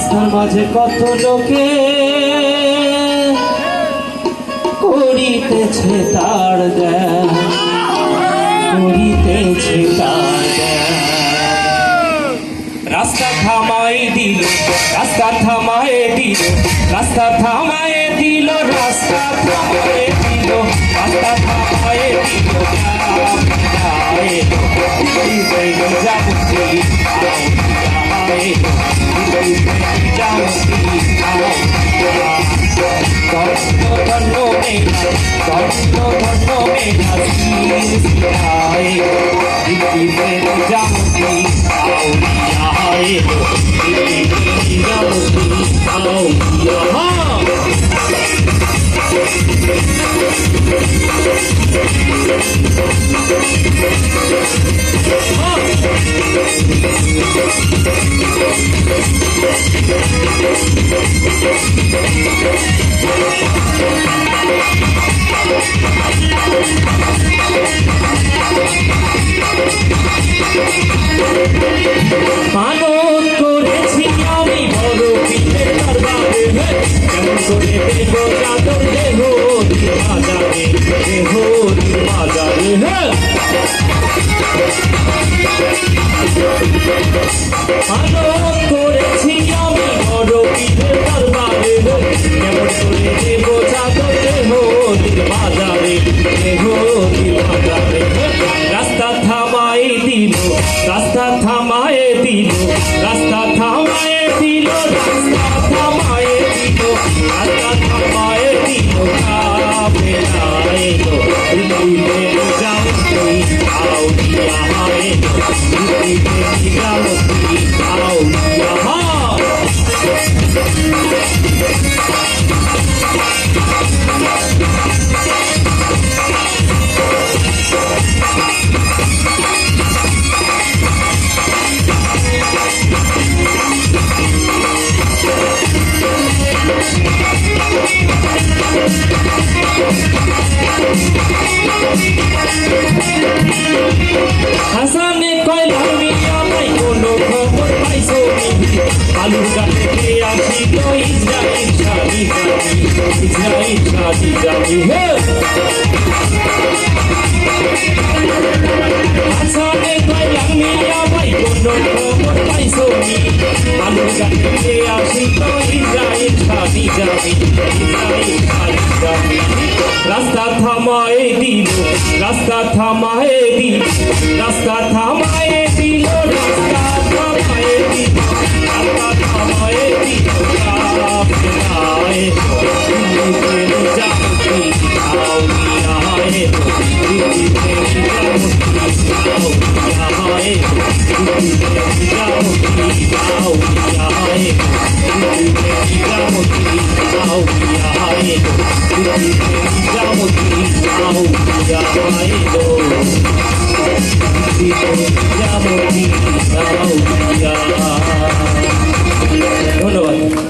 রাস্তার মাঝে কত লোকে করিতেছে তার দেয়, করিতেছে তার দেয়। রাস্তা থামাই দিল, রাস্তা থামাই দিল, রাস্তা থামাই দিল, রাস্তা থামাই দিল, রাস্তা থামাই দিল, মানত করেছি আমি বড় পিঠের দরবারে, কেমন করে দেব চাদর দেহ বাজারে, দেহ বাজারে। মানত করেছি আমি বড় পিঠের দরবারে, কেমন করে দেব চাদর দেহ বাজারে, দেহ বাজারে। রাস্তা থামাই দিল, রাস্তা থামাই দিল, রাস্তা থামাই দিল, রাস্তা থামাই দিল, রাস্তা থামাই দিল, কাবে আইলো দিল্লিতে জামতি আউলিয়া আইলো, দিল্লিতে জামতি আউলিয়া। হাসানে কয়লার মিয়া নাই কোনো খবর পাইছো নি, আলুর গাছে আসি তো ইসরাইল শাদি যাবি, ইসরাইল শাদি যাবি। হাসানে কয়লার মিয়া ভাই কোনো খবর পাইছো নি, আলুর গাছে আসি তো ইসরাইল শাদি যাবি, ইসরাইল শাদি যাবি। রাস্তা থামাই দিল, রাস্তা থামাই দিল, রাস্তা থামাই দিল, রাস্তা থামাই দিল, রাস্তা থামাই দিল, কাফেলায় দিল্লিতে জামতি আউলিয়ায়, দিল্লিতে জামতি আউলিয়ায়, দিল্লিতে জামতি আউলিয়ায়, দিল্লিতে জামতি আউলিয়ায়, দিল্লিতে জামতি আউলিয়ায়, ধন্যবাদ।